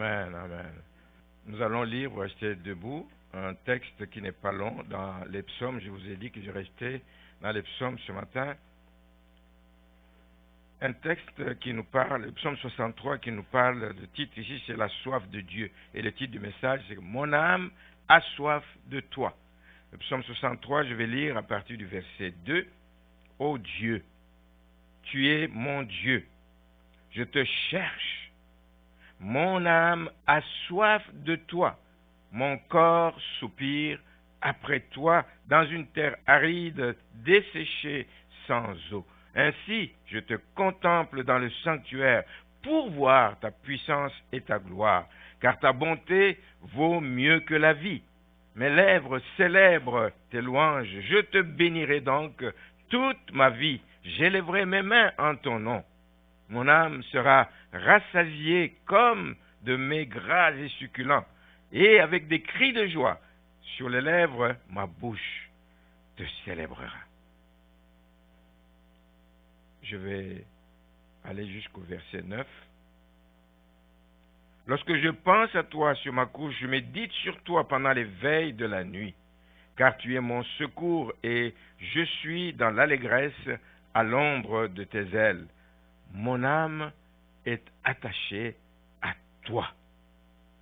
Amen, amen. Nous allons lire, vous restez debout, un texte qui n'est pas long dans les psaumes. Je vous ai dit que je restais dans les psaumes ce matin. Un texte qui nous parle, le psaume 63, qui nous parle, le titre ici, c'est la soif de Dieu. Et le titre du message, c'est Mon âme a soif de toi. Le psaume 63, je vais lire à partir du verset 2. Ô Dieu, tu es mon Dieu, je te cherche. Mon âme a soif de toi. Mon corps soupire après toi dans une terre aride, desséchée sans eau. Ainsi, je te contemple dans le sanctuaire pour voir ta puissance et ta gloire, car ta bonté vaut mieux que la vie. Mes lèvres célèbrent tes louanges. Je te bénirai donc toute ma vie. J'élèverai mes mains en ton nom. Mon âme sera rassasiée comme de mets gras et succulents, et avec des cris de joie sur les lèvres, ma bouche te célébrera. Je vais aller jusqu'au verset 9. Lorsque je pense à toi sur ma couche, je médite sur toi pendant les veilles de la nuit, car tu es mon secours et je suis dans l'allégresse à l'ombre de tes ailes. Mon âme est attachée à toi,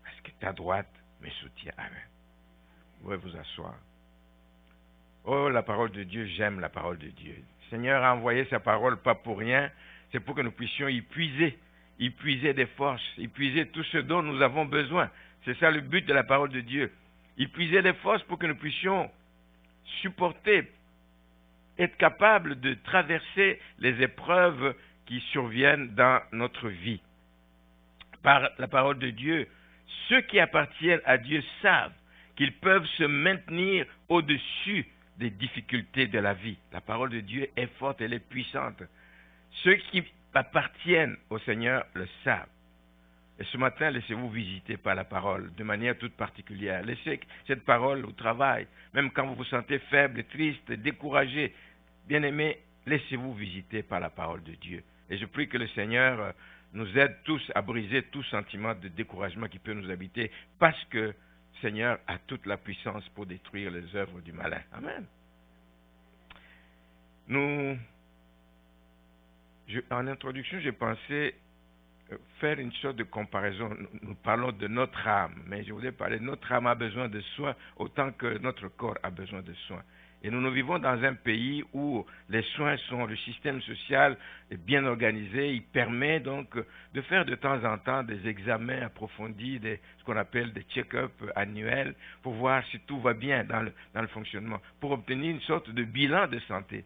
parce que ta droite me soutient. Amen. Vous pouvez vous asseoir. Oh, la parole de Dieu, j'aime la parole de Dieu. Le Seigneur a envoyé sa parole pas pour rien, c'est pour que nous puissions y puiser des forces, y puiser tout ce dont nous avons besoin. C'est ça le but de la parole de Dieu. Y puiser des forces pour que nous puissions supporter, être capables de traverser les épreuves qui surviennent dans notre vie. Par la parole de Dieu, ceux qui appartiennent à Dieu savent qu'ils peuvent se maintenir au-dessus des difficultés de la vie. La parole de Dieu est forte, elle est puissante. Ceux qui appartiennent au Seigneur le savent. Et ce matin, laissez-vous visiter par la parole de manière toute particulière. Laissez cette parole au travail, même quand vous vous sentez faible, triste, découragé. Bien-aimés, laissez-vous visiter par la parole de Dieu. Et je prie que le Seigneur nous aide tous à briser tout sentiment de découragement qui peut nous habiter, parce que le Seigneur a toute la puissance pour détruire les œuvres du malin. Amen. En introduction, j'ai pensé faire une sorte de comparaison. Nous parlons de notre âme, mais je voulais parler de notre âme a besoin de soins autant que notre corps a besoin de soins. Et nous vivons dans un pays où les soins sont, le système social est bien organisé. Il permet donc de faire de temps en temps des examens approfondis, ce qu'on appelle des check-up annuels, pour voir si tout va bien dans le fonctionnement, pour obtenir une sorte de bilan de santé.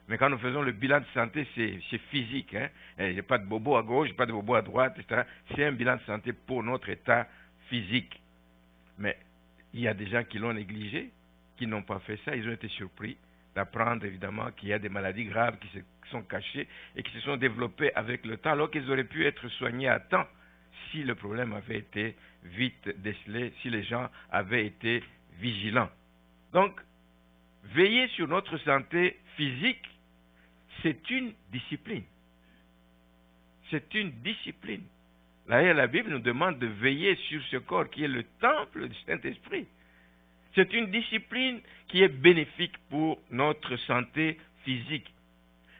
Mais quand nous faisons le bilan de santé, c'est physique. Il n'y a pas de bobo à gauche, pas de bobo à droite, etc. C'est un bilan de santé pour notre état physique. Mais il y a des gens qui l'ont négligé, qui n'ont pas fait ça. Ils ont été surpris d'apprendre évidemment qu'il y a des maladies graves qui sont cachées et qui se sont développées avec le temps, alors qu'ils auraient pu être soignés à temps si le problème avait été vite décelé, si les gens avaient été vigilants. Donc, veiller sur notre santé physique, c'est une discipline. C'est une discipline. La Bible nous demande de veiller sur ce corps qui est le temple du Saint-Esprit. C'est une discipline qui est bénéfique pour notre santé physique.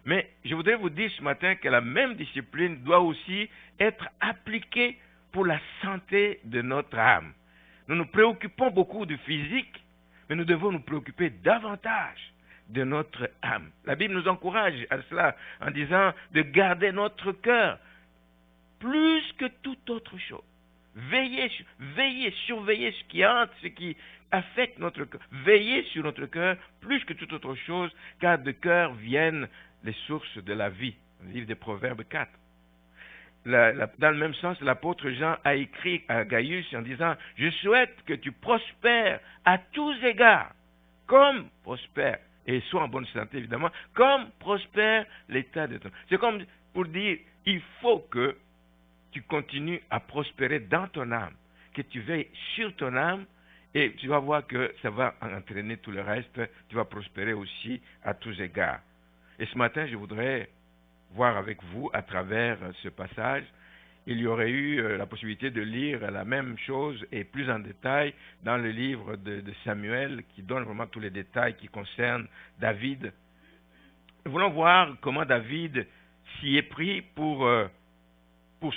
Mais je voudrais vous dire ce matin que la même discipline doit aussi être appliquée pour la santé de notre âme. Nous nous préoccupons beaucoup du physique, mais nous devons nous préoccuper davantage de notre âme. La Bible nous encourage à cela en disant de garder notre cœur plus que toute autre chose. Veillez, surveillez ce qui hante, ce qui affecte notre cœur. Veillez sur notre cœur plus que toute autre chose, car de cœur viennent les sources de la vie. Le livre des Proverbes 4. Dans le même sens, l'apôtre Jean a écrit à Gaius en disant « Je souhaite que tu prospères à tous égards, comme prospère, et sois en bonne santé évidemment, comme prospère l'état de ton âme. » C'est comme pour dire, il faut que tu continues à prospérer dans ton âme, que tu veilles sur ton âme, et tu vas voir que ça va entraîner tout le reste, tu vas prospérer aussi à tous égards. Et ce matin, je voudrais voir avec vous, à travers ce passage, il y aurait eu la possibilité de lire la même chose et plus en détail dans le livre de Samuel qui donne vraiment tous les détails qui concernent David. Nous voulons voir comment David s'y est pris pour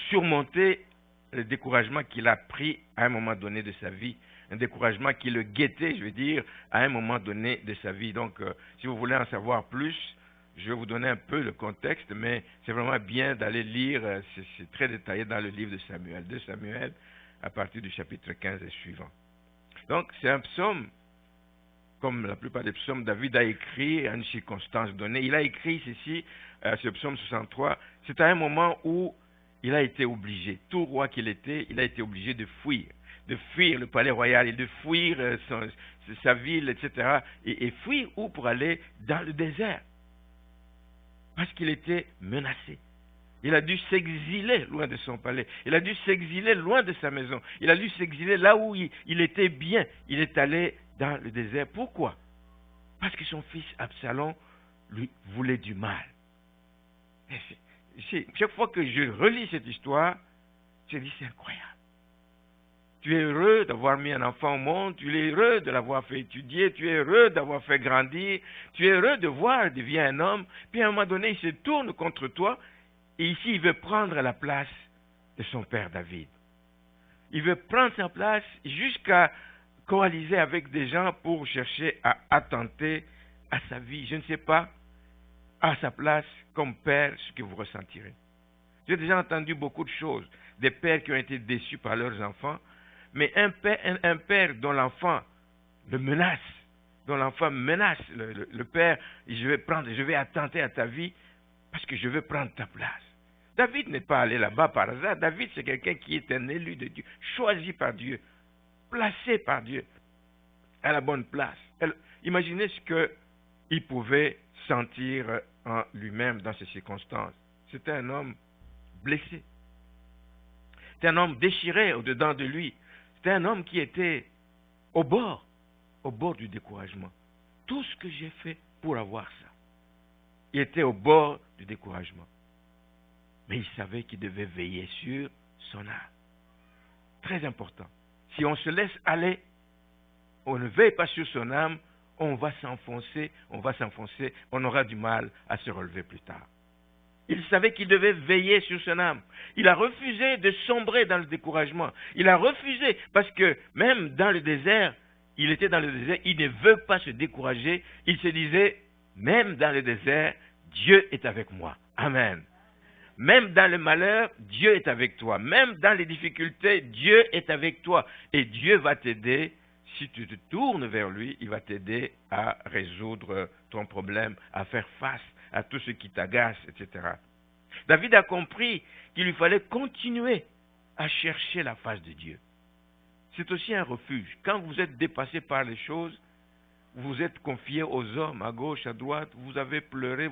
surmonter le découragement qu'il a pris à un moment donné de sa vie, un découragement qui le guettait, je veux dire, à un moment donné de sa vie. Donc, si vous voulez en savoir plus, je vais vous donner un peu le contexte, mais c'est vraiment bien d'aller lire, c'est très détaillé dans le livre de Samuel, 2 Samuel, à partir du chapitre 15 et suivant. Donc, c'est un psaume, comme la plupart des psaumes, David a écrit à une circonstance donnée. Il a écrit ceci, ce psaume 63, c'est à un moment où il a été obligé, tout roi qu'il était, il a été obligé de fuir le palais royal et de fuir sa ville, etc. Et fuir où pour aller dans le désert. Parce qu'il était menacé. Il a dû s'exiler loin de son palais. Il a dû s'exiler loin de sa maison. Il a dû s'exiler là où il était bien. Il est allé dans le désert. Pourquoi? Parce que son fils Absalom lui voulait du mal. Chaque fois que je relis cette histoire, je dis c'est incroyable. Tu es heureux d'avoir mis un enfant au monde, tu es heureux de l'avoir fait étudier, tu es heureux d'avoir fait grandir, tu es heureux de voir, il devient un homme, puis à un moment donné, il se tourne contre toi, et ici, il veut prendre la place de son père David. Il veut prendre sa place jusqu'à coaliser avec des gens pour chercher à attenter à sa vie. Je ne sais pas, à sa place, comme père, ce que vous ressentirez. J'ai déjà entendu beaucoup de choses, des pères qui ont été déçus par leurs enfants, mais un père dont l'enfant le menace, dont l'enfant menace le père, je vais attenter à ta vie parce que je veux prendre ta place. David n'est pas allé là-bas par hasard. David, c'est quelqu'un qui est un élu de Dieu, choisi par Dieu, placé par Dieu à la bonne place. Imaginez ce qu'il pouvait sentir en lui-même dans ces circonstances. C'était un homme blessé. C'était un homme déchiré au-dedans de lui. C'était un homme qui était au bord du découragement. Tout ce que j'ai fait pour avoir ça. Il était au bord du découragement. Mais il savait qu'il devait veiller sur son âme. Très important. Si on se laisse aller, on ne veille pas sur son âme, on va s'enfoncer, on aura du mal à se relever plus tard. Il savait qu'il devait veiller sur son âme. Il a refusé de sombrer dans le découragement. Il a refusé, parce que même dans le désert, il était dans le désert, il ne veut pas se décourager. Il se disait, même dans le désert, Dieu est avec moi. Amen. Même dans le malheur, Dieu est avec toi. Même dans les difficultés, Dieu est avec toi. Et Dieu va t'aider. Si tu te tournes vers lui, il va t'aider à résoudre ton problème, à faire face à tout ce qui t'agace, etc. David a compris qu'il lui fallait continuer à chercher la face de Dieu. C'est aussi un refuge. Quand vous êtes dépassé par les choses, vous êtes confié aux hommes, à gauche, à droite, vous avez pleuré,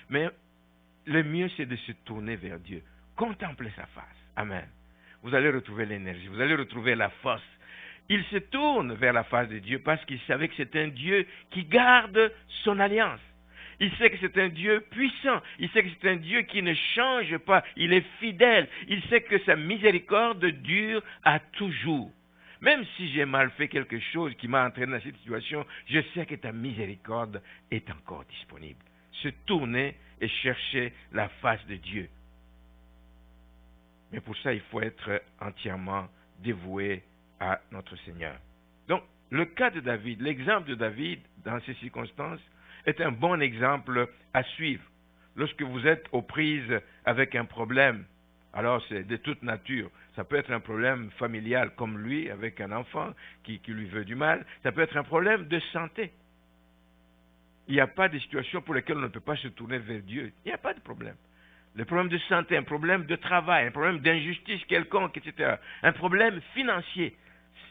mais le mieux c'est de se tourner vers Dieu. Contemplez sa face. Amen. Vous allez retrouver l'énergie, vous allez retrouver la force. Il se tourne vers la face de Dieu parce qu'il savait que c'est un Dieu qui garde son alliance. Il sait que c'est un Dieu puissant. Il sait que c'est un Dieu qui ne change pas. Il est fidèle. Il sait que sa miséricorde dure à toujours. Même si j'ai mal fait quelque chose qui m'a entraîné dans cette situation, je sais que ta miséricorde est encore disponible. Se tourner et chercher la face de Dieu. Mais pour ça, il faut être entièrement dévoué à notre Seigneur. Donc, le cas de David, l'exemple de David dans ces circonstances, est un bon exemple à suivre. Lorsque vous êtes aux prises avec un problème, alors c'est de toute nature. Ça peut être un problème familial comme lui, avec un enfant qui lui veut du mal. Ça peut être un problème de santé. Il n'y a pas de situation pour laquelle on ne peut pas se tourner vers Dieu. Il n'y a pas de problème. Le problème de santé, un problème de travail, un problème d'injustice quelconque, etc. Un problème financier.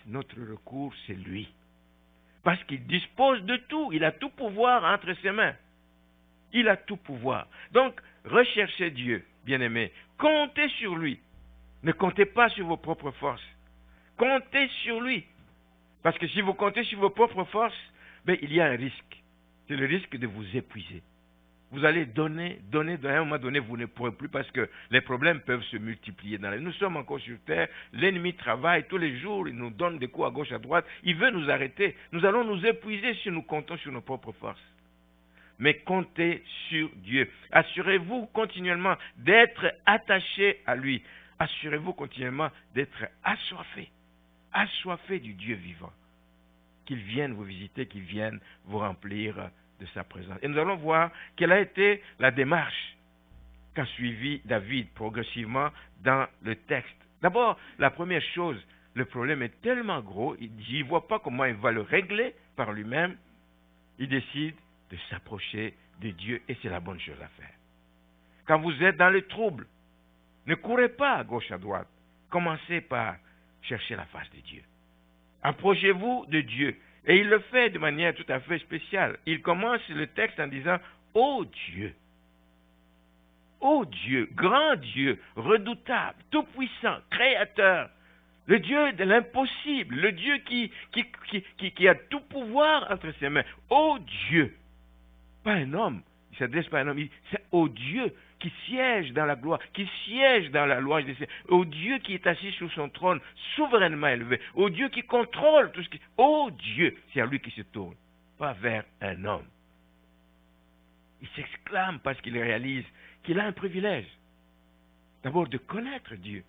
Notre recours, c'est lui. Parce qu'il dispose de tout. Il a tout pouvoir entre ses mains. Il a tout pouvoir. Donc, recherchez Dieu, bien-aimés. Comptez sur lui. Ne comptez pas sur vos propres forces. Comptez sur lui. Parce que si vous comptez sur vos propres forces, il y a un risque. C'est le risque de vous épuiser. Vous allez donner, à un moment donné, vous ne pourrez plus parce que les problèmes peuvent se multiplier dans la vie. Nous sommes encore sur terre, l'ennemi travaille tous les jours, il nous donne des coups à gauche, à droite, il veut nous arrêter. Nous allons nous épuiser si nous comptons sur nos propres forces. Mais comptez sur Dieu. Assurez-vous continuellement d'être attaché à lui. Assurez-vous continuellement d'être assoiffé du Dieu vivant. Qu'il vienne vous visiter, qu'il vienne vous remplir de sa présence. Et nous allons voir quelle a été la démarche qu'a suivi David progressivement dans le texte. D'abord, la première chose, le problème est tellement gros, il ne voit pas comment il va le régler par lui-même. Il décide de s'approcher de Dieu et c'est la bonne chose à faire. Quand vous êtes dans le trouble, ne courez pas à gauche, à droite. Commencez par chercher la face de Dieu. Approchez-vous de Dieu. Et il le fait de manière tout à fait spéciale. Il commence le texte en disant « Ô Dieu, grand Dieu, redoutable, tout-puissant, créateur, le Dieu de l'impossible, le Dieu qui a tout pouvoir entre ses mains. Ô Dieu !» Pas un homme, il ne s'adresse pas à un homme, c'est au Dieu qui siège dans la gloire, qui siège dans la louange des cieux, au Dieu qui est assis sur son trône, souverainement élevé, au Dieu qui contrôle tout ce qui... Ô Dieu, c'est à lui qui se tourne, pas vers un homme. Il s'exclame parce qu'il réalise qu'il a un privilège. D'abord de connaître Dieu.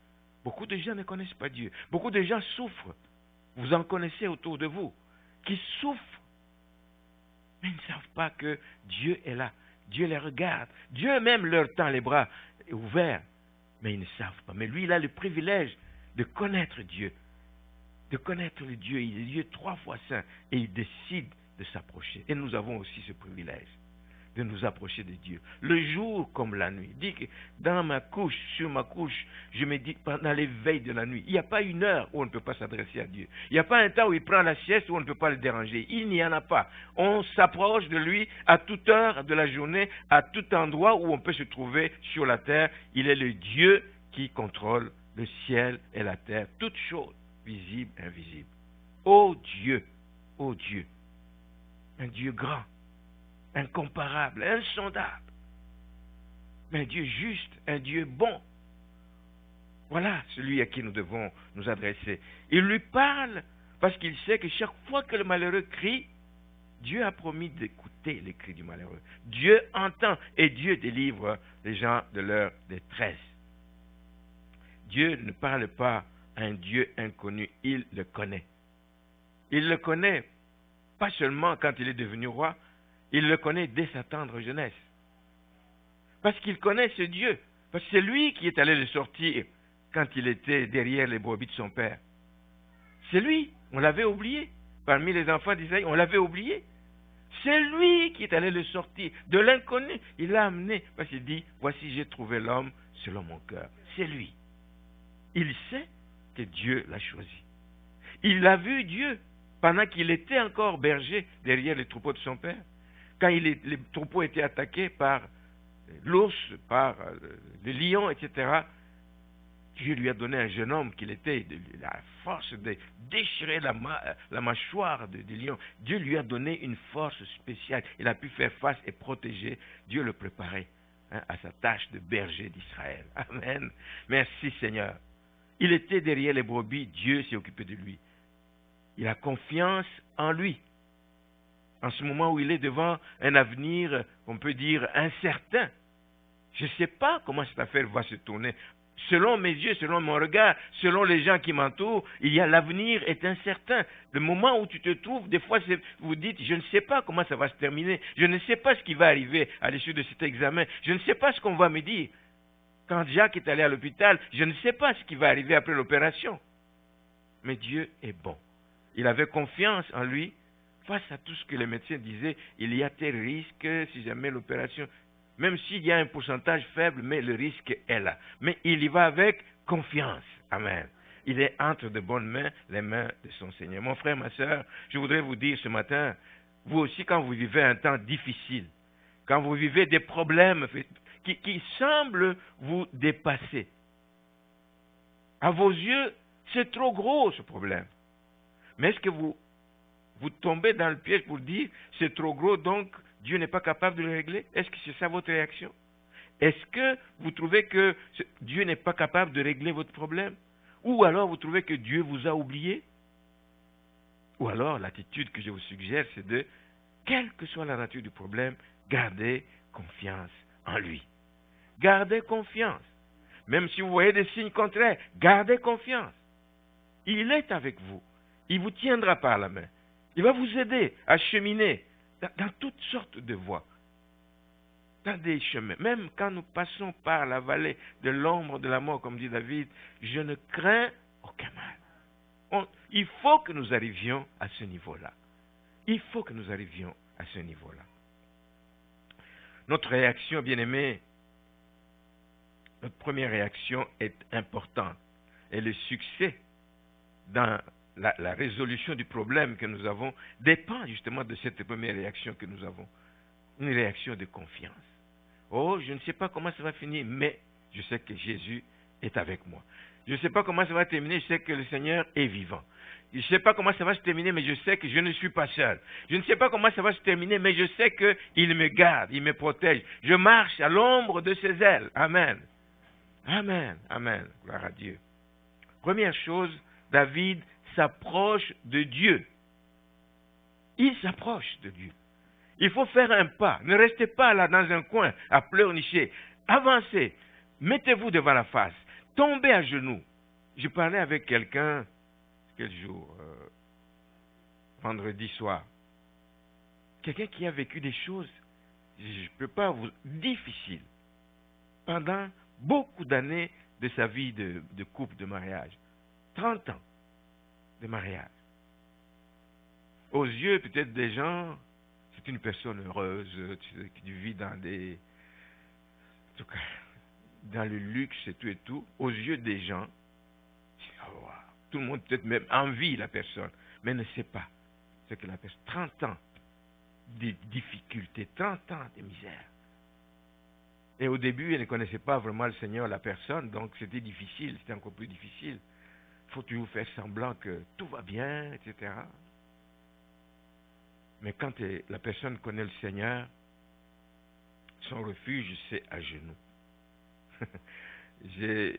Beaucoup de gens ne connaissent pas Dieu. Beaucoup de gens souffrent. Vous en connaissez autour de vous, qui souffrent. Mais ils ne savent pas que Dieu est là. Dieu les regarde. Dieu même leur tend les bras ouverts. Mais ils ne savent pas. Mais lui, il a le privilège de connaître Dieu. De connaître le Dieu. Il est Dieu 3 fois saint. Et il décide de s'approcher. Et nous avons aussi ce privilège de nous approcher de Dieu. Le jour comme la nuit. Dit que dans ma couche, sur ma couche, je me dis pendant les veilles de la nuit. Il n'y a pas une heure où on ne peut pas s'adresser à Dieu. Il n'y a pas un temps où il prend la sieste où on ne peut pas le déranger. Il n'y en a pas. On s'approche de lui à toute heure de la journée, à tout endroit où on peut se trouver sur la terre. Il est le Dieu qui contrôle le ciel et la terre, toutes choses, visibles et invisibles. Ô Dieu, un Dieu grand, incomparable, insondable, mais un Dieu juste, un Dieu bon. Voilà celui à qui nous devons nous adresser. Il lui parle parce qu'il sait que chaque fois que le malheureux crie, Dieu a promis d'écouter les cris du malheureux. Dieu entend et Dieu délivre les gens de leur détresse. Dieu ne parle pas à un Dieu inconnu, il le connaît. Il le connaît pas seulement quand il est devenu roi, il le connaît dès sa tendre jeunesse. Parce qu'il connaît ce Dieu. Parce que c'est lui qui est allé le sortir quand il était derrière les brebis de son père. C'est lui. On l'avait oublié. Parmi les enfants d'Israël, on l'avait oublié. C'est lui qui est allé le sortir. De l'inconnu, il l'a amené. Parce qu'il dit, voici j'ai trouvé l'homme selon mon cœur. C'est lui. Il sait que Dieu l'a choisi. Il a vu Dieu pendant qu'il était encore berger derrière les troupeaux de son père. Quand les troupeaux étaient attaqués par l'ours, par le lion, etc., Dieu lui a donné un jeune homme qu'il était, la force de déchirer la mâchoire du lion. Dieu lui a donné une force spéciale. Il a pu faire face et protéger. Dieu le préparait à sa tâche de berger d'Israël. Amen. Merci Seigneur. Il était derrière les brebis, Dieu s'est occupé de lui. Il a confiance en lui. En ce moment où il est devant un avenir, on peut dire, incertain. Je ne sais pas comment cette affaire va se tourner. Selon mes yeux, selon mon regard, selon les gens qui m'entourent, l'avenir est incertain. Le moment où tu te trouves, des fois, vous dites, je ne sais pas comment ça va se terminer. Je ne sais pas ce qui va arriver à l'issue de cet examen. Je ne sais pas ce qu'on va me dire. Quand Jacques est allé à l'hôpital, je ne sais pas ce qui va arriver après l'opération. Mais Dieu est bon. Il avait confiance en lui. Face à tout ce que les médecins disaient, il y a tel risque si jamais l'opération, même s'il y a un pourcentage faible, mais le risque est là. Mais il y va avec confiance. Amen. Il est entre de bonnes mains, les mains de son Seigneur. Mon frère, ma soeur, je voudrais vous dire ce matin, vous aussi quand vous vivez un temps difficile, quand vous vivez des problèmes qui semblent vous dépasser, à vos yeux, c'est trop gros ce problème. Mais est-ce que vous tombez dans le piège pour dire c'est trop gros, donc Dieu n'est pas capable de le régler? Est-ce que c'est ça votre réaction? Est-ce que vous trouvez que Dieu n'est pas capable de régler votre problème? Ou alors vous trouvez que Dieu vous a oublié? Ou alors l'attitude que je vous suggère, c'est de, quelle que soit la nature du problème, gardez confiance en lui. Gardez confiance. Même si vous voyez des signes contraires, gardez confiance. Il est avec vous. Il vous tiendra par la main. Il va vous aider à cheminer dans toutes sortes de voies. Dans des chemins. Même quand nous passons par la vallée de l'ombre de la mort, comme dit David, je ne crains aucun mal. Il faut que nous arrivions à ce niveau-là. Il faut que nous arrivions à ce niveau-là. Notre réaction, bien-aimés, notre première réaction est importante. Et le succès dans la résolution du problème que nous avons dépend justement de cette première réaction que nous avons. Une réaction de confiance. Oh, je ne sais pas comment ça va finir, mais je sais que Jésus est avec moi. Je ne sais pas comment ça va terminer, je sais que le Seigneur est vivant. Je ne sais pas comment ça va se terminer, mais je sais que je ne suis pas seul. Je ne sais pas comment ça va se terminer, mais je sais qu'il me garde, il me protège. Je marche à l'ombre de ses ailes. Amen. Amen. Amen. Gloire à Dieu. Première chose, David s'approche de Dieu. Il s'approche de Dieu. Il faut faire un pas. Ne restez pas là dans un coin à pleurnicher. Avancez. Mettez-vous devant la face. Tombez à genoux. Je parlais avec quelqu'un, quel jour? Vendredi soir. Quelqu'un qui a vécu des choses, je ne peux pas vous... difficiles. Pendant beaucoup d'années de sa vie de couple, de mariage. 30 ans de mariage. Aux yeux peut-être des gens, c'est une personne heureuse, qui vit dans des... En tout cas, dans le luxe et tout. Aux yeux des gens, oh, tout le monde peut-être même envie la personne, mais ne sait pas ce que la personne... 30 ans de difficultés, 30 ans de misère. Et au début, elle ne connaissait pas vraiment le Seigneur, la personne, donc c'était difficile, c'était encore plus difficile. Il faut toujours faire semblant que tout va bien, etc. Mais quand la personne connaît le Seigneur, son refuge, c'est à genoux. J'ai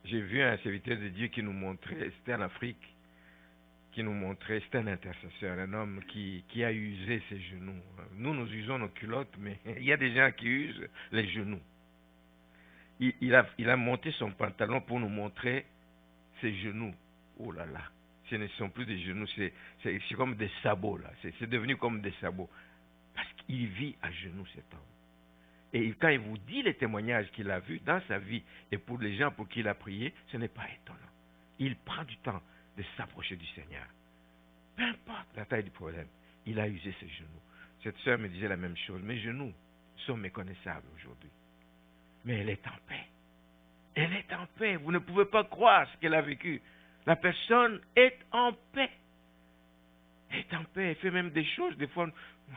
vu un serviteur de Dieu qui nous montrait, c'était en Afrique, qui nous montrait, c'était un intercesseur, un homme qui a usé ses genoux. Nous usons nos culottes, mais il y a des gens qui usent les genoux. Il a monté son pantalon pour nous montrer ses genoux. Oh là là, ce ne sont plus des genoux, c'est comme des sabots là. C'est devenu comme des sabots. Parce qu'il vit à genoux cet homme. Et quand il vous dit les témoignages qu'il a vus dans sa vie et pour les gens pour qui il a prié, ce n'est pas étonnant. Il prend du temps de s'approcher du Seigneur. Peu importe la taille du problème, il a usé ses genoux. Cette sœur me disait la même chose. Mes genoux sont méconnaissables aujourd'hui. Mais elle est en paix. Elle est en paix. Vous ne pouvez pas croire ce qu'elle a vécu. La personne est en paix. Elle est en paix. Elle fait même des choses. Des fois,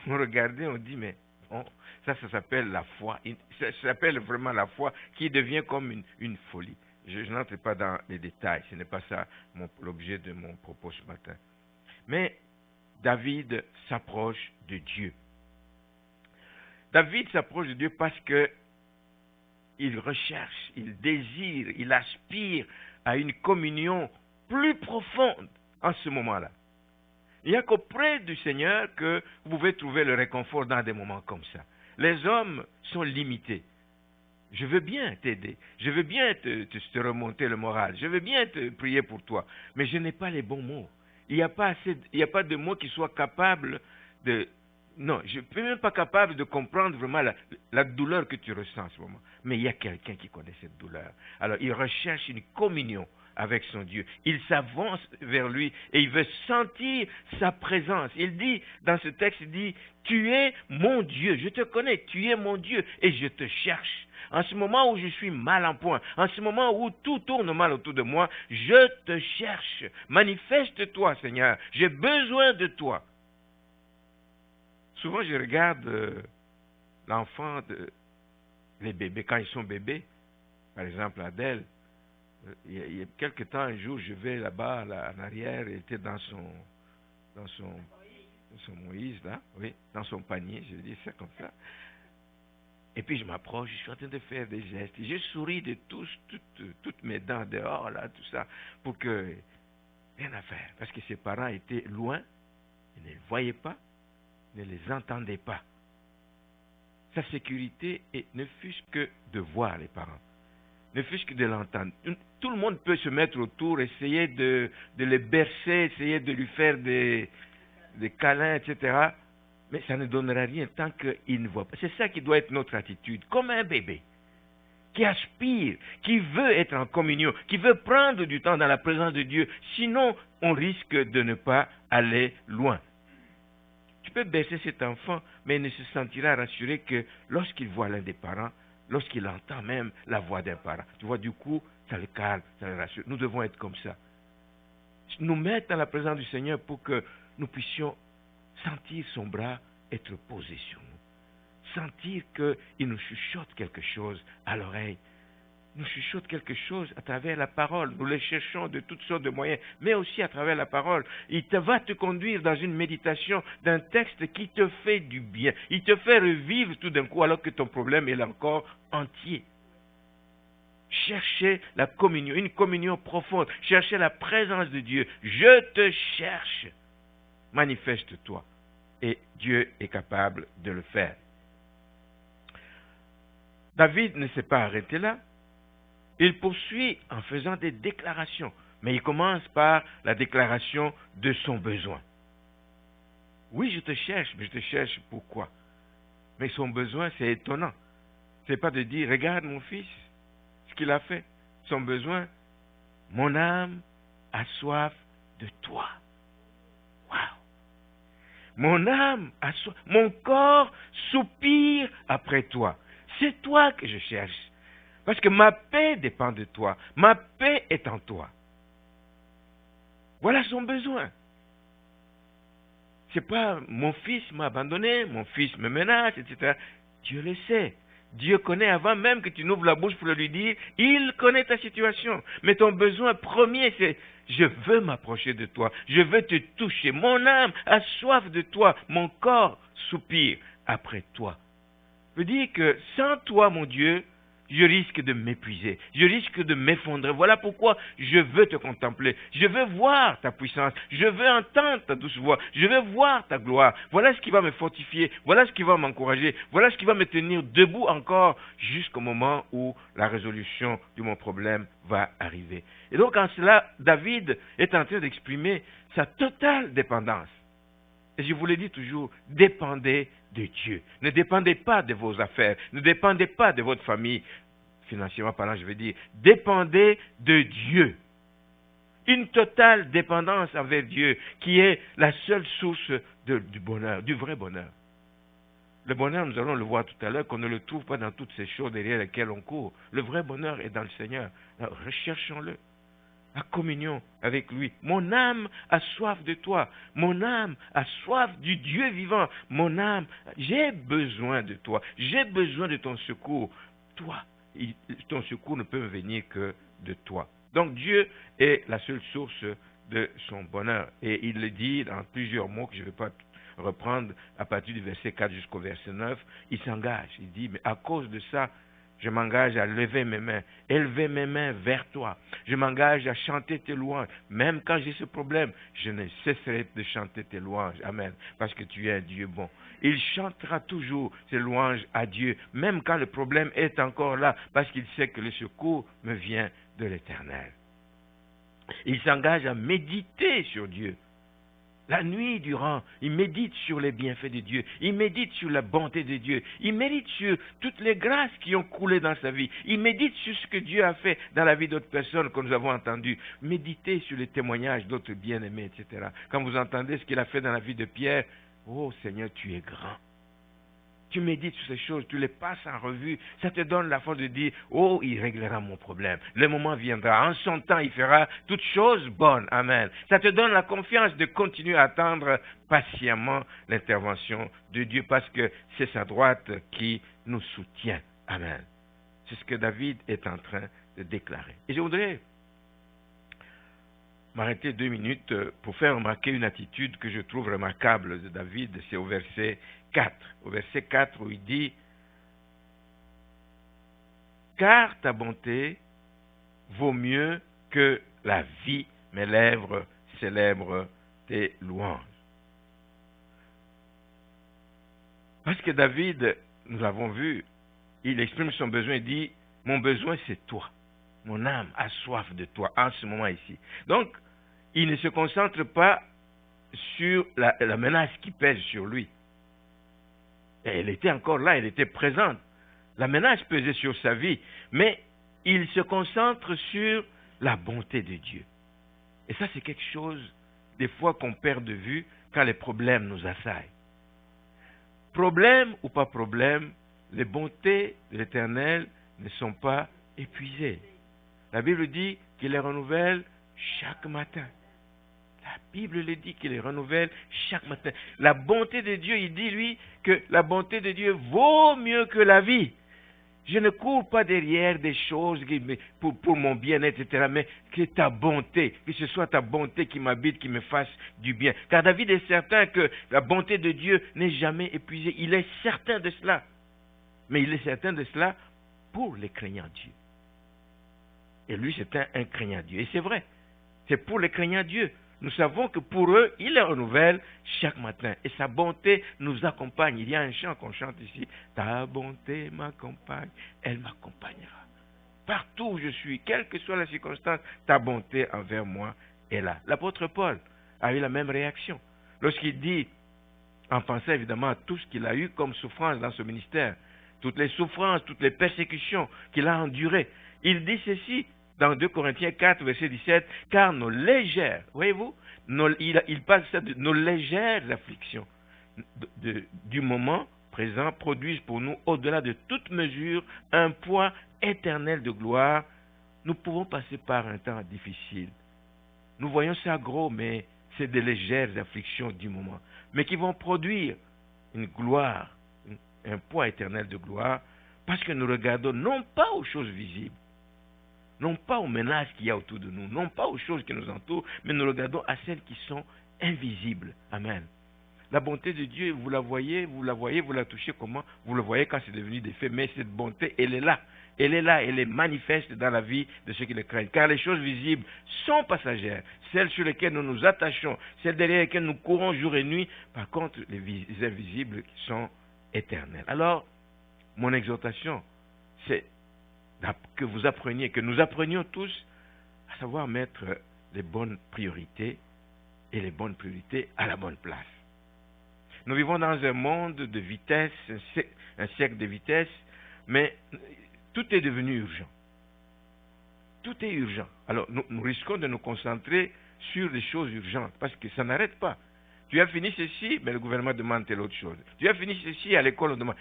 on regarde, on dit, mais bon, ça s'appelle la foi. Ça s'appelle vraiment la foi qui devient comme une folie. Je n'entre pas dans les détails. Ce n'est pas ça l'objet de mon propos ce matin. Mais David s'approche de Dieu. David s'approche de Dieu parce que il recherche, il désire, il aspire à une communion plus profonde en ce moment-là. Il n'y a qu'auprès du Seigneur que vous pouvez trouver le réconfort dans des moments comme ça. Les hommes sont limités. Je veux bien t'aider, je veux bien te remonter le moral, je veux bien te prier pour toi, mais je n'ai pas les bons mots. Il n'y a pas de mots qui soient capables de... Non, je ne suis même pas capable de comprendre vraiment la douleur que tu ressens en ce moment. Mais il y a quelqu'un qui connaît cette douleur. Alors, il recherche une communion avec son Dieu. Il s'avance vers lui et il veut sentir sa présence. Il dit, dans ce texte, il dit, tu es mon Dieu, je te connais, tu es mon Dieu et je te cherche. En ce moment où je suis mal en point, en ce moment où tout tourne mal autour de moi, je te cherche. Manifeste-toi, Seigneur. J'ai besoin de toi. Souvent, je regarde l'enfant, les bébés, quand ils sont bébés. Par exemple, Adèle, il y a quelque temps, un jour, je vais là-bas, en arrière, elle était dans son Moïse, là, oui, dans son panier, je dis ça comme ça. Et puis je m'approche, je suis en train de faire des gestes. Je souris de tous, toutes mes dents dehors, là, tout ça, pour que rien à faire. Parce que ses parents étaient loin, ils ne les voyaient pas, ne les entendaient pas. Sa sécurité ne fût-ce que de voir les parents, ne fût-ce que de l'entendre. Tout le monde peut se mettre autour, essayer de les bercer, essayer de lui faire des câlins, etc. Mais ça ne donnera rien tant qu'il ne voit pas. C'est ça qui doit être notre attitude, comme un bébé qui aspire, qui veut être en communion, qui veut prendre du temps dans la présence de Dieu. Sinon, on risque de ne pas aller loin. Tu peux baisser cet enfant, mais il ne se sentira rassuré que lorsqu'il voit l'un des parents, lorsqu'il entend même la voix d'un parent. Tu vois, du coup, ça le calme, ça le rassure. Nous devons être comme ça. Nous mettre dans la présence du Seigneur pour que nous puissions sentir son bras être posé sur nous. Sentir qu'il nous chuchote quelque chose à l'oreille. Nous chuchote quelque chose à travers la parole. Nous le cherchons de toutes sortes de moyens, mais aussi à travers la parole. Il va te conduire dans une méditation d'un texte qui te fait du bien. Il te fait revivre tout d'un coup alors que ton problème est encore entier. Cherchez la communion, une communion profonde. Cherchez la présence de Dieu. Je te cherche. Manifeste-toi. Et Dieu est capable de le faire. David ne s'est pas arrêté là. Il poursuit en faisant des déclarations. Mais il commence par la déclaration de son besoin. Oui, je te cherche, mais je te cherche pourquoi? Mais son besoin, c'est étonnant. Ce n'est pas de dire, regarde mon fils, ce qu'il a fait. Son besoin, mon âme a soif de toi. Waouh! Mon âme a soif, mon corps soupire après toi. C'est toi que je cherche. Parce que ma paix dépend de toi. Ma paix est en toi. Voilà son besoin. C'est pas mon fils m'a abandonné, mon fils me menace, etc. Dieu le sait. Dieu connaît avant même que tu n'ouvres la bouche pour le lui dire. Il connaît ta situation. Mais ton besoin premier, c'est je veux m'approcher de toi. Je veux te toucher. Mon âme a soif de toi. Mon corps soupire après toi. Ça veut dire que sans toi, mon Dieu, je risque de m'épuiser, je risque de m'effondrer. Voilà pourquoi je veux te contempler, je veux voir ta puissance, je veux entendre ta douce voix, je veux voir ta gloire. Voilà ce qui va me fortifier, voilà ce qui va m'encourager, voilà ce qui va me tenir debout encore jusqu'au moment où la résolution de mon problème va arriver. Et donc en cela, David est en train d'exprimer sa totale dépendance. Et je vous l'ai dit toujours, dépendez de Dieu. Ne dépendez pas de vos affaires. Ne dépendez pas de votre famille. Financièrement parlant, je veux dire, dépendez de Dieu. Une totale dépendance envers Dieu qui est la seule source du bonheur, du vrai bonheur. Le bonheur, nous allons le voir tout à l'heure, qu'on ne le trouve pas dans toutes ces choses derrière lesquelles on court. Le vrai bonheur est dans le Seigneur. Alors, recherchons-le. La communion avec lui. Mon âme a soif de toi. Mon âme a soif du Dieu vivant. Mon âme, j'ai besoin de toi. J'ai besoin de ton secours. Toi, ton secours ne peut venir que de toi. Donc Dieu est la seule source de son bonheur. Et il le dit dans plusieurs mots que je ne vais pas reprendre à partir du verset 4 jusqu'au verset 9. Il s'engage. Il dit, mais à cause de ça, je m'engage à lever mes mains, élever mes mains vers toi. Je m'engage à chanter tes louanges. Même quand j'ai ce problème, je ne cesserai de chanter tes louanges. Amen. Parce que tu es un Dieu bon. Il chantera toujours ses louanges à Dieu, même quand le problème est encore là, parce qu'il sait que le secours me vient de l'Éternel. Il s'engage à méditer sur Dieu. La nuit durant, il médite sur les bienfaits de Dieu. Il médite sur la bonté de Dieu. Il médite sur toutes les grâces qui ont coulé dans sa vie. Il médite sur ce que Dieu a fait dans la vie d'autres personnes que nous avons entendues. Méditez sur les témoignages d'autres bien-aimés, etc. Quand vous entendez ce qu'il a fait dans la vie de Pierre, oh Seigneur, tu es grand. Tu médites sur ces choses, tu les passes en revue, ça te donne la force de dire, oh, il réglera mon problème. Le moment viendra, en son temps, il fera toutes choses bonnes. Amen. Ça te donne la confiance de continuer à attendre patiemment l'intervention de Dieu parce que c'est sa droite qui nous soutient. Amen. C'est ce que David est en train de déclarer. Et je voudrais m'arrêter 2 minutes pour faire remarquer une attitude que je trouve remarquable de David. C'est au verset 4. Au verset 4 où il dit « Car ta bonté vaut mieux que la vie, mes lèvres célèbrent tes louanges. » Parce que David, nous l'avons vu, il exprime son besoin, il dit « Mon besoin c'est toi, mon âme a soif de toi en ce moment ici. » Donc, il ne se concentre pas sur la menace qui pèse sur lui. Et elle était encore là, elle était présente. La menace pesait sur sa vie, mais il se concentre sur la bonté de Dieu. Et ça, c'est quelque chose, des fois, qu'on perd de vue quand les problèmes nous assaillent. Problème ou pas problème, les bontés de l'Éternel ne sont pas épuisées. La Bible dit qu'il les renouvelle chaque matin. La Bible le dit qu'il les renouvelle chaque matin. La bonté de Dieu, il dit, lui, que la bonté de Dieu vaut mieux que la vie. Je ne cours pas derrière des choses pour mon bien-être, etc., mais que ta bonté, que ce soit ta bonté qui m'habite, qui me fasse du bien. Car David est certain que la bonté de Dieu n'est jamais épuisée. Il est certain de cela. Mais il est certain de cela pour les craignants Dieu. Et lui, c'est un craignant Dieu. Et c'est vrai, c'est pour les craignants Dieu. Nous savons que pour eux, il les renouvelle chaque matin. Et sa bonté nous accompagne. Il y a un chant qu'on chante ici. Ta bonté m'accompagne, elle m'accompagnera. Partout où je suis, quelle que soit la circonstance, ta bonté envers moi est là. L'apôtre Paul a eu la même réaction. Lorsqu'il dit, en pensant évidemment à tout ce qu'il a eu comme souffrance dans ce ministère, toutes les souffrances, toutes les persécutions qu'il a endurées, il dit ceci, dans 2 Corinthiens 4, verset 17, car nos légères, voyez-vous, il parle ça de nos légères afflictions du moment présent produisent pour nous, au-delà de toute mesure, un poids éternel de gloire. Nous pouvons passer par un temps difficile. Nous voyons ça gros, mais c'est des légères afflictions du moment, mais qui vont produire une gloire, un poids éternel de gloire, parce que nous regardons non pas aux choses visibles, non pas aux menaces qu'il y a autour de nous, non pas aux choses qui nous entourent, mais nous regardons à celles qui sont invisibles. Amen. La bonté de Dieu, vous la voyez, vous la touchez comment? Vous le voyez quand c'est devenu des faits, mais cette bonté, elle est là. Elle est là, elle est manifeste dans la vie de ceux qui le craignent. Car les choses visibles sont passagères. Celles sur lesquelles nous nous attachons, celles derrière lesquelles nous courons jour et nuit, par contre, les invisibles sont éternels. Alors, mon exhortation, c'est que vous appreniez, que nous apprenions tous à savoir mettre les bonnes priorités et les bonnes priorités à la bonne place. Nous vivons dans un monde de vitesse, un siècle de vitesse, mais tout est devenu urgent. Tout est urgent. Alors, nous risquons de nous concentrer sur les choses urgentes, parce que ça n'arrête pas. Tu as fini ceci, mais le gouvernement demande telle autre chose. Tu as fini ceci, à l'école on demande.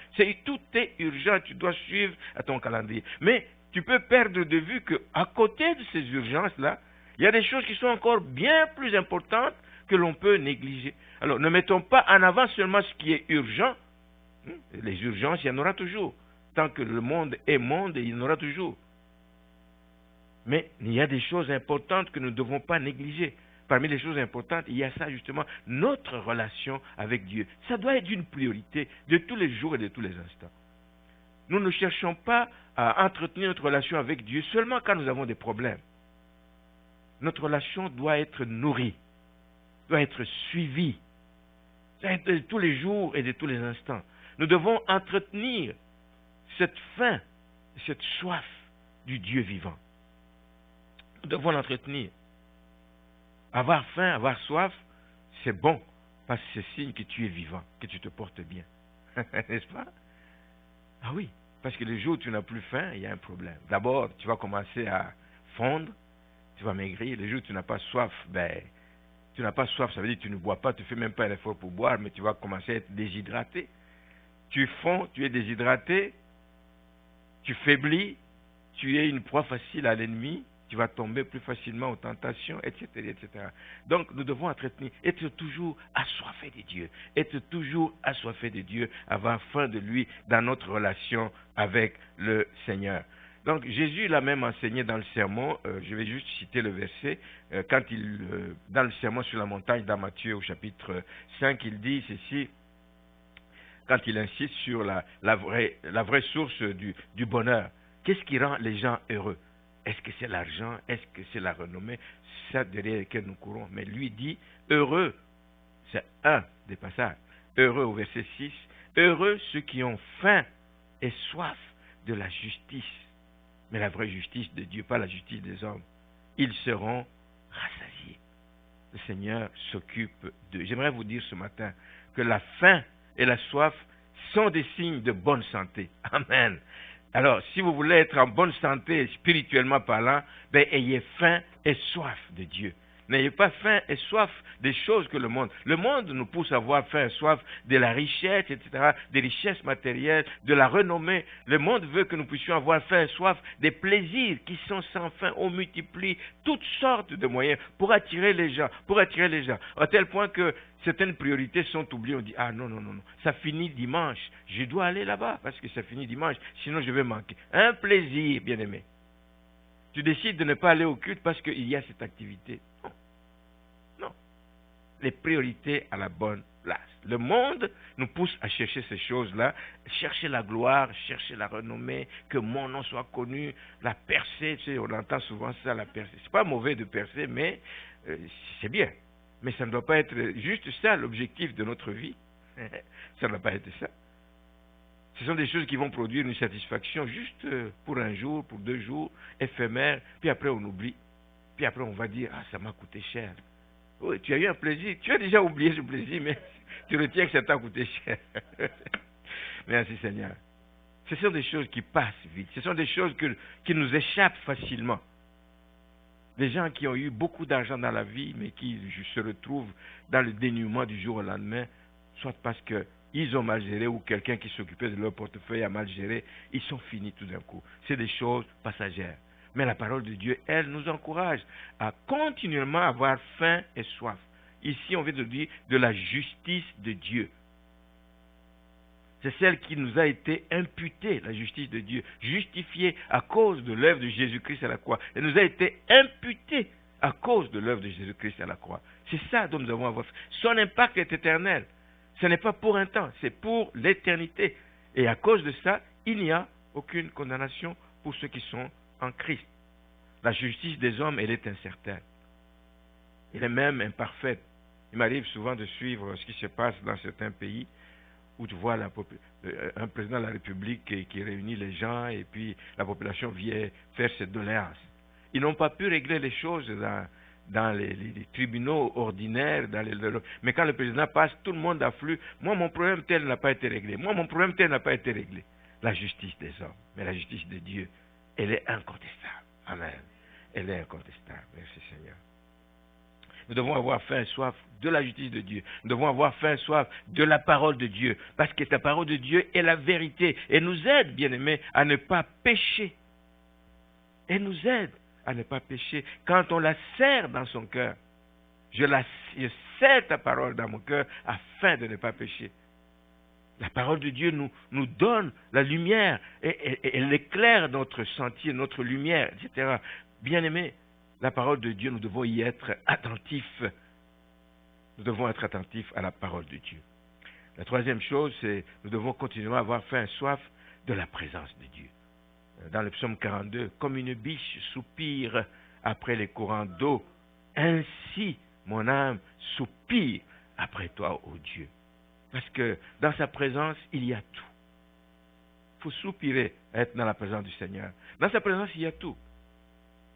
Tout est urgent, tu dois suivre à ton calendrier. Mais tu peux perdre de vue qu'à côté de ces urgences-là, il y a des choses qui sont encore bien plus importantes que l'on peut négliger. Alors, ne mettons pas en avant seulement ce qui est urgent. Les urgences, il y en aura toujours. Tant que le monde est monde, il y en aura toujours. Mais il y a des choses importantes que nous ne devons pas négliger. Parmi les choses importantes, il y a ça justement, notre relation avec Dieu. Ça doit être une priorité de tous les jours et de tous les instants. Nous ne cherchons pas à entretenir notre relation avec Dieu seulement quand nous avons des problèmes. Notre relation doit être nourrie, doit être suivie, doit être de tous les jours et de tous les instants. Nous devons entretenir cette faim, cette soif du Dieu vivant. Nous devons l'entretenir. Avoir faim, avoir soif, c'est bon, parce que c'est signe que tu es vivant, que tu te portes bien. N'est-ce pas? Ah oui, parce que le jour où tu n'as plus faim, il y a un problème. D'abord, tu vas commencer à fondre, tu vas maigrir. Le jour où tu n'as pas soif, tu n'as pas soif, ça veut dire que tu ne bois pas, tu ne fais même pas l'effort pour boire, mais tu vas commencer à être déshydraté. Tu fonds, tu es déshydraté, tu faiblis, tu es une proie facile à l'ennemi, tu vas tomber plus facilement aux tentations, etc., etc. Donc, nous devons entretenir, être toujours assoiffés de Dieu, être toujours assoiffés de Dieu, avoir faim de lui dans notre relation avec le Seigneur. Donc Jésus l'a même enseigné dans le sermon, je vais juste citer le verset, dans le sermon sur la montagne dans Matthieu au chapitre 5, il dit ceci, quand il insiste sur la vraie source du bonheur. Qu'est-ce qui rend les gens heureux? Est-ce que c'est l'argent? Est-ce que c'est la renommée? C'est ça derrière lequel nous courons. Mais lui dit, heureux, c'est un des passages. Heureux au verset 6, heureux ceux qui ont faim et soif de la justice. Mais la vraie justice de Dieu, pas la justice des hommes. Ils seront rassasiés. Le Seigneur s'occupe d'eux. J'aimerais vous dire ce matin que la faim et la soif sont des signes de bonne santé. Amen. Alors, si vous voulez être en bonne santé spirituellement parlant, ayez faim et soif de Dieu. N'ayez pas faim et soif des choses que le monde. Le monde nous pousse à avoir faim et soif de la richesse, etc., des richesses matérielles, de la renommée. Le monde veut que nous puissions avoir faim et soif des plaisirs qui sont sans fin. On multiplie toutes sortes de moyens pour attirer les gens, à tel point que certaines priorités sont oubliées. On dit, ah non, ça finit dimanche. Je dois aller là-bas parce que ça finit dimanche, sinon je vais manquer. Un plaisir, bien-aimé. Tu décides de ne pas aller au culte parce qu'il y a cette activité. Non. Les priorités à la bonne place. Le monde nous pousse à chercher ces choses-là, chercher la gloire, chercher la renommée, que mon nom soit connu, la percée. Tu sais, on entend souvent ça, la percée. C'est pas mauvais de percer, mais c'est bien. Mais ça ne doit pas être juste ça l'objectif de notre vie. Ça ne doit pas être ça. Ce sont des choses qui vont produire une satisfaction juste pour un jour, pour 2 jours, éphémère, puis après on oublie. Puis après on va dire, ah ça m'a coûté cher. Oui, tu as eu un plaisir, tu as déjà oublié ce plaisir, mais tu retiens que ça t'a coûté cher. Merci Seigneur. Ce sont des choses qui passent vite, ce sont des choses qui nous échappent facilement. Des gens qui ont eu beaucoup d'argent dans la vie, mais qui se retrouvent dans le dénuement du jour au lendemain, soit parce qu'ils ont mal géré ou quelqu'un qui s'occupait de leur portefeuille a mal géré, ils sont finis tout d'un coup. C'est des choses passagères. Mais la parole de Dieu, elle, nous encourage à continuellement avoir faim et soif. Ici, on vient de dire de la justice de Dieu. C'est celle qui nous a été imputée, la justice de Dieu, justifiée à cause de l'œuvre de Jésus-Christ à la croix. Elle nous a été imputée à cause de l'œuvre de Jésus-Christ à la croix. C'est ça dont nous avons à voir. Son impact est éternel. Ce n'est pas pour un temps, c'est pour l'éternité. Et à cause de ça, il n'y a aucune condamnation pour ceux qui sont en Christ. La justice des hommes, elle est incertaine. Elle est même imparfaite. Il m'arrive souvent de suivre ce qui se passe dans certains pays où tu vois un président de la République qui réunit les gens et puis la population vient faire ses doléances. Ils n'ont pas pu régler les choses dans les tribunaux ordinaires, mais quand le président passe, tout le monde afflue. Moi, mon problème tel n'a pas été réglé. Moi, mon problème tel n'a pas été réglé. La justice des hommes, mais la justice de Dieu, elle est incontestable. Amen. Elle est incontestable. Merci Seigneur. Nous devons avoir faim et soif de la justice de Dieu. Nous devons avoir faim et soif de la parole de Dieu. Parce que la parole de Dieu est la vérité. Et nous aide, bien-aimés, à ne pas pécher. Et nous aide à ne pas pécher. Quand on la serre dans son cœur, je serre ta parole dans mon cœur afin de ne pas pécher. La parole de Dieu nous donne la lumière. Et elle éclaire notre sentier, notre lumière, etc. Bien-aimés, la parole de Dieu, nous devons y être attentifs. Nous devons être attentifs à la parole de Dieu. La troisième chose, c'est nous devons continuer à avoir faim et soif de la présence de Dieu. Dans le psaume 42, comme une biche soupire après les courants d'eau, ainsi mon âme soupire après toi, ô Dieu. Parce que dans sa présence, il y a tout. Il faut soupirer à être dans la présence du Seigneur. Dans sa présence, il y a tout.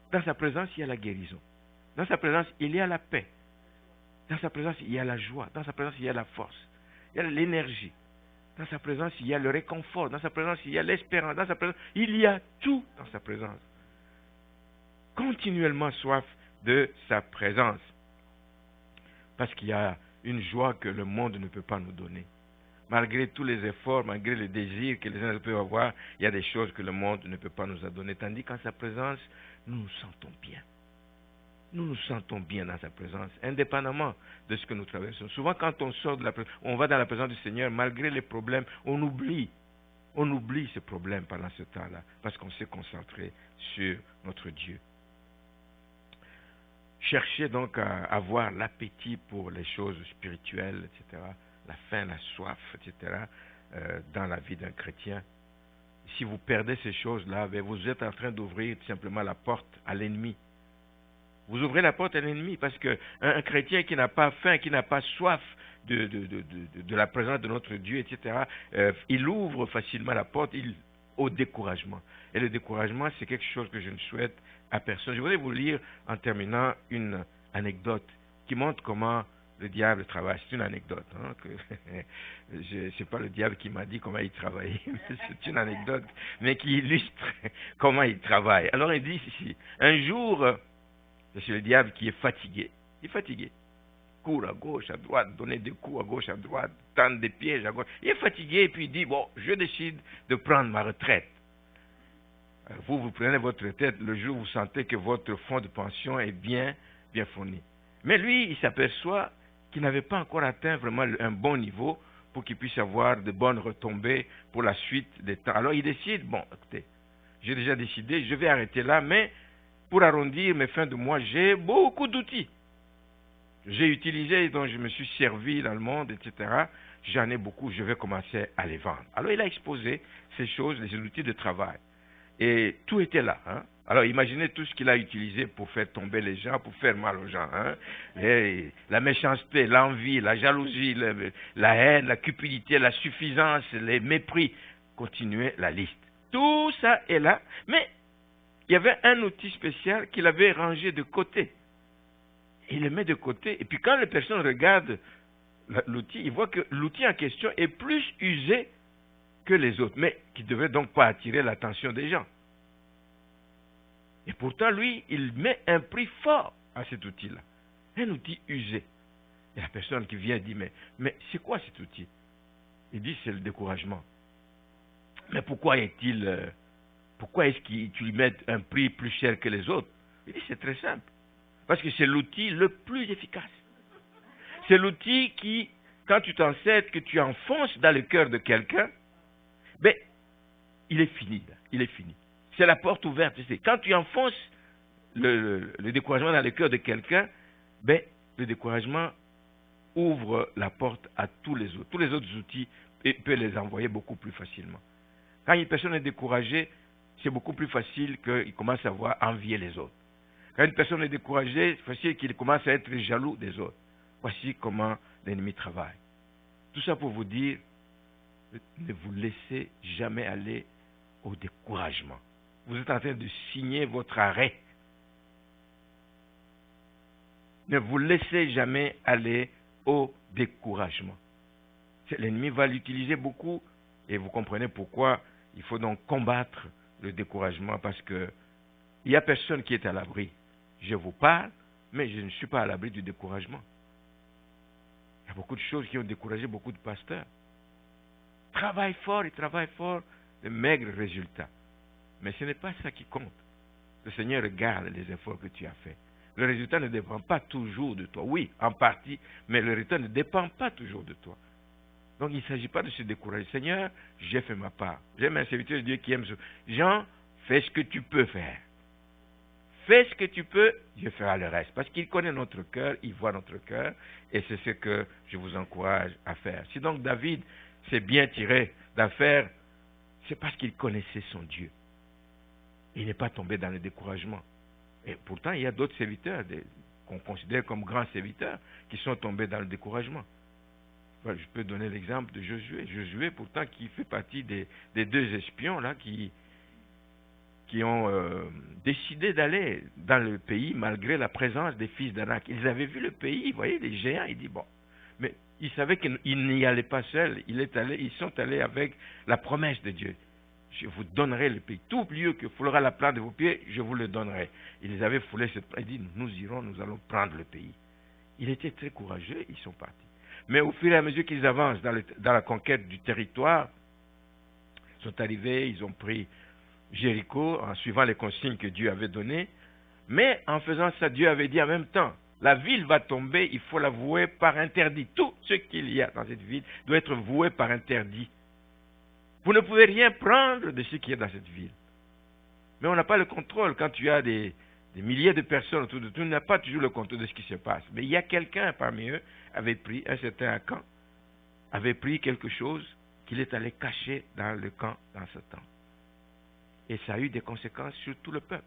Dans sa présence, il y a la guérison. Dans sa présence, il y a la paix. Dans sa présence, il y a la joie. Dans sa présence, il y a la force. Il y a l'énergie. Dans sa présence, il y a le réconfort. Dans sa présence, il y a l'espérance. Dans sa présence, il y a tout dans sa présence. Continuellement soif de sa présence. Parce qu'il y a une joie que le monde ne peut pas nous donner. Malgré tous les efforts, malgré les désirs que les uns peuvent avoir, il y a des choses que le monde ne peut pas nous donner. Tandis qu'en sa présence, nous nous sentons bien. Nous nous sentons bien dans sa présence, indépendamment de ce que nous traversons. Souvent, quand on sort de la présence, on va dans la présence du Seigneur, malgré les problèmes, on oublie On oublie ce problème pendant ce temps-là, parce qu'on s'est concentré sur notre Dieu. Cherchez donc à avoir l'appétit pour les choses spirituelles, etc., la faim, la soif, etc., dans la vie d'un chrétien. Si vous perdez ces choses-là, vous êtes en train d'ouvrir tout simplement la porte à l'ennemi. Vous ouvrez la porte à l'ennemi parce qu'un chrétien qui n'a pas faim, qui n'a pas soif de la présence de notre Dieu, etc., il ouvre facilement la porte au découragement. Et le découragement, c'est quelque chose que je ne souhaite à personne. Je voudrais vous lire en terminant une anecdote qui montre comment le diable travaille. C'est une anecdote. Hein, c'est pas le diable qui m'a dit comment il travaillait. C'est une anecdote, mais qui illustre comment il travaille. Alors il dit ici, un jour, c'est le diable qui est fatigué. Il est fatigué. Court à gauche, à droite, donner des coups à gauche, à droite, tendre des pièges à gauche. Il est fatigué et puis il dit, bon, je décide de prendre ma retraite. Vous prenez votre retraite le jour où vous sentez que votre fonds de pension est bien fourni. Mais lui, il s'aperçoit qu'il n'avait pas encore atteint vraiment un bon niveau pour qu'il puisse avoir de bonnes retombées pour la suite des temps. Alors il décide, bon, écoutez, j'ai déjà décidé, je vais arrêter là, mais pour arrondir mes fins de mois, j'ai beaucoup d'outils. J'ai utilisé, dont je me suis servi dans le monde, etc. J'en ai beaucoup, je vais commencer à les vendre. Alors il a exposé ces choses, les outils de travail. Et tout était là. Hein? Alors imaginez tout ce qu'il a utilisé pour faire tomber les gens, pour faire mal aux gens. Hein? Et la méchanceté, l'envie, la jalousie, la haine, la cupidité, la suffisance, les mépris. Continuez la liste. Tout ça est là, mais il y avait un outil spécial qu'il avait rangé de côté. Il le met de côté, et puis quand les personnes regardent l'outil, ils voient que l'outil en question est plus usé que les autres, mais qui ne devait donc pas attirer l'attention des gens. Et pourtant, lui, il met un prix fort à cet outil-là. Un outil usé. Et la personne qui vient dit, mais c'est quoi cet outil? Il dit, c'est le découragement. Mais pourquoi est-ce que tu lui mets un prix plus cher que les autres? Il dit, c'est très simple. Parce que c'est l'outil le plus efficace. C'est l'outil qui, quand tu t'en sers, que tu enfonces dans le cœur de quelqu'un, ben, il est fini. Là. Il est fini. C'est la porte ouverte. Quand tu enfonces le découragement dans le cœur de quelqu'un, ben, le découragement ouvre la porte à tous les autres. Tous les autres outils peut les envoyer beaucoup plus facilement. Quand une personne est découragée, c'est beaucoup plus facile qu'il commence à envier les autres. Quand une personne est découragée, c'est facile qu'il commence à être jaloux des autres. Voici comment l'ennemi travaille. Tout ça pour vous dire, ne vous laissez jamais aller au découragement. Vous êtes en train de signer votre arrêt. Ne vous laissez jamais aller au découragement. L'ennemi va l'utiliser beaucoup et vous comprenez pourquoi il faut donc combattre le découragement parce que il n'y a personne qui est à l'abri. Je vous parle, mais je ne suis pas à l'abri du découragement. Il y a beaucoup de choses qui ont découragé beaucoup de pasteurs. Ils travaillent fort, de maigres résultats. Mais ce n'est pas ça qui compte. Le Seigneur regarde les efforts que tu as faits. Le résultat ne dépend pas toujours de toi. Oui, en partie, mais le résultat ne dépend pas toujours de toi. Donc il ne s'agit pas de se décourager. Seigneur, j'ai fait ma part. J'aime un serviteur de Dieu qui aime ça. Jean, fais ce que tu peux faire. Fais ce que tu peux, Dieu fera le reste. Parce qu'il connaît notre cœur, il voit notre cœur, et c'est ce que je vous encourage à faire. Si donc David s'est bien tiré d'affaire, c'est parce qu'il connaissait son Dieu. Il n'est pas tombé dans le découragement. Et pourtant, il y a d'autres serviteurs qu'on considère comme grands serviteurs qui sont tombés dans le découragement. Je peux donner l'exemple de Josué. Josué, pourtant, qui fait partie des deux espions là qui ont décidé d'aller dans le pays malgré la présence des fils d'Anak. Ils avaient vu le pays, vous voyez, les géants, ils disent, bon, mais ils savaient qu'ils n'y allaient pas seuls, ils sont allés avec la promesse de Dieu. Je vous donnerai le pays. Tout lieu que foulera la plante de vos pieds, je vous le donnerai. Ils avaient foulé cette plante, ils disent, nous irons, nous allons prendre le pays. Ils étaient très courageux, ils sont partis. Mais au fur et à mesure qu'ils avancent dans la conquête du territoire, ils sont arrivés, ils ont pris Jéricho en suivant les consignes que Dieu avait données. Mais en faisant ça, Dieu avait dit en même temps, la ville va tomber, il faut la vouer par interdit. Tout ce qu'il y a dans cette ville doit être voué par interdit. Vous ne pouvez rien prendre de ce qui est dans cette ville. Mais on n'a pas le contrôle. Quand tu as des milliers de personnes autour de toi, tu n'as pas toujours le contrôle de ce qui se passe. Mais il y a quelqu'un parmi eux, avait pris, un certain Akan, avait pris quelque chose qu'il est allé cacher dans le camp dans ce temps. Et ça a eu des conséquences sur tout le peuple.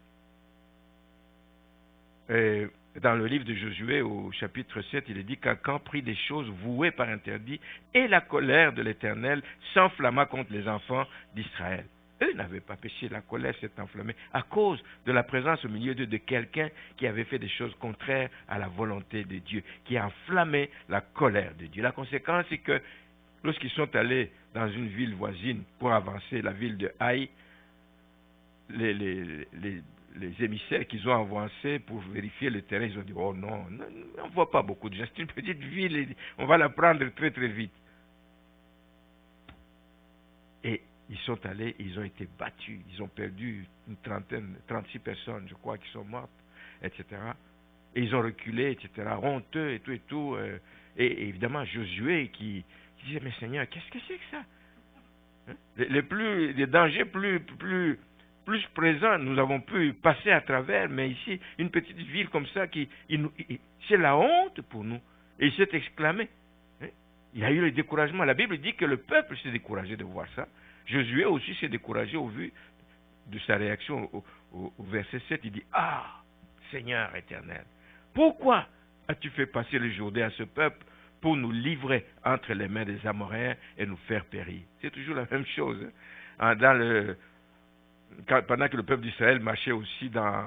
Et dans le livre de Josué, au chapitre 7, il est dit qu'Akan prit des choses vouées par interdit, et la colère de l'Éternel s'enflamma contre les enfants d'Israël. Eux n'avaient pas péché, la colère s'est enflammée à cause de la présence au milieu d'eux de quelqu'un qui avait fait des choses contraires à la volonté de Dieu, qui a enflammé la colère de Dieu. La conséquence, c'est que lorsqu'ils sont allés dans une ville voisine pour avancer, la ville de Haï, les émissaires qu'ils ont avancés pour vérifier le terrain, ils ont dit, oh non, on ne voit pas beaucoup de gens, c'est une petite ville, on va la prendre très très vite. Et ils sont allés, ils ont été battus, ils ont perdu une trentaine, 36 personnes, je crois, qui sont mortes, etc. Et ils ont reculé, etc., honteux et tout. Et évidemment, Josué qui disait, mais Seigneur, qu'est-ce que c'est que ça, hein? Les dangers plus présents, nous avons pu passer à travers, mais ici, une petite ville comme ça, c'est la honte pour nous. Et il s'est exclamé. Hein? Il y a eu le découragement. La Bible dit que le peuple s'est découragé de voir ça. Josué aussi s'est découragé au vu de sa réaction au verset 7. Il dit, ah, Seigneur éternel, pourquoi as-tu fait passer le Jourdain à ce peuple pour nous livrer entre les mains des Amoréens et nous faire périr? C'est toujours la même chose. Hein? Pendant que le peuple d'Israël marchait aussi dans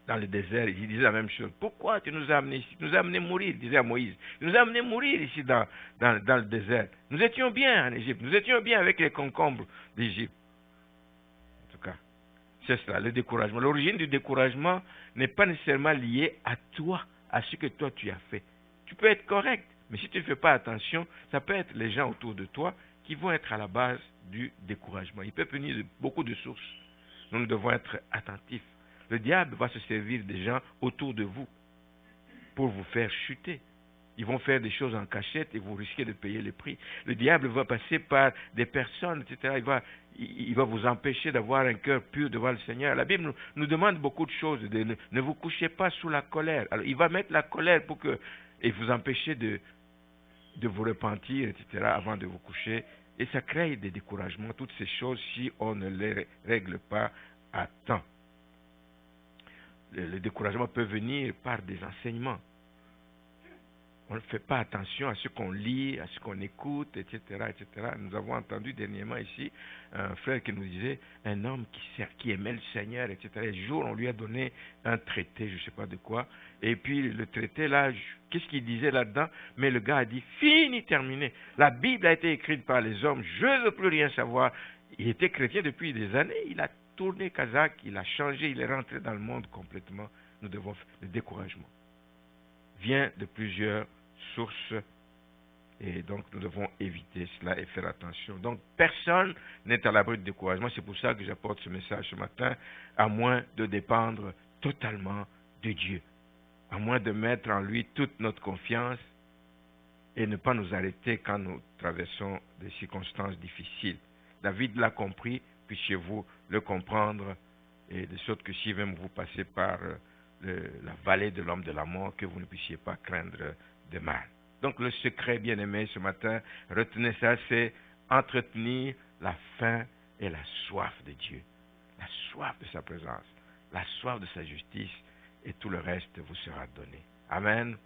le désert, il disait la même chose. Pourquoi tu nous as amenés ici? Tu nous as amenés mourir, il disait à Moïse. Tu nous as amenés mourir ici dans le désert. Nous étions bien en Égypte. Nous étions bien avec les concombres d'Égypte. En tout cas, c'est cela, le découragement. L'origine du découragement n'est pas nécessairement liée à toi, à ce que toi tu as fait. Tu peux être correct, mais si tu ne fais pas attention, ça peut être les gens autour de toi qui vont être à la base du découragement. Il peut venir de beaucoup de sources. Nous devons être attentifs. Le diable va se servir des gens autour de vous pour vous faire chuter. Ils vont faire des choses en cachette et vous risquez de payer le prix. Le diable va passer par des personnes, etc. Il va vous empêcher d'avoir un cœur pur devant le Seigneur. La Bible nous demande beaucoup de choses. Ne vous couchez pas sous la colère. Alors, il va mettre la colère et vous empêcher de vous repentir, etc. avant de vous coucher. Et ça crée des découragements, toutes ces choses, si on ne les règle pas à temps. Le découragement peut venir par des enseignements. On ne fait pas attention à ce qu'on lit, à ce qu'on écoute, etc., etc. Nous avons entendu dernièrement ici un frère qui nous disait, un homme qui aimait le Seigneur, etc. Et un jour, on lui a donné un traité, je ne sais pas de quoi. Et puis le traité, là, qu'est-ce qu'il disait là-dedans? Mais le gars a dit, fini, terminé. La Bible a été écrite par les hommes, je ne veux plus rien savoir. Il était chrétien depuis des années, il a tourné kazakh, il a changé, il est rentré dans le monde complètement. Nous devons faire le découragement. Vient de plusieurs sources et donc nous devons éviter cela et faire attention. Donc personne n'est à l'abri de découragement. C'est pour ça que j'apporte ce message ce matin, à moins de dépendre totalement de Dieu, à moins de mettre en lui toute notre confiance et ne pas nous arrêter quand nous traversons des circonstances difficiles. David l'a compris, puissiez-vous le comprendre, et de sorte que si même vous passez par la vallée de l'homme de la mort, que vous ne puissiez pas craindre de mal. Donc le secret, bien-aimé, ce matin, retenez ça, c'est entretenir la faim et la soif de Dieu, la soif de sa présence, la soif de sa justice, et tout le reste vous sera donné. Amen.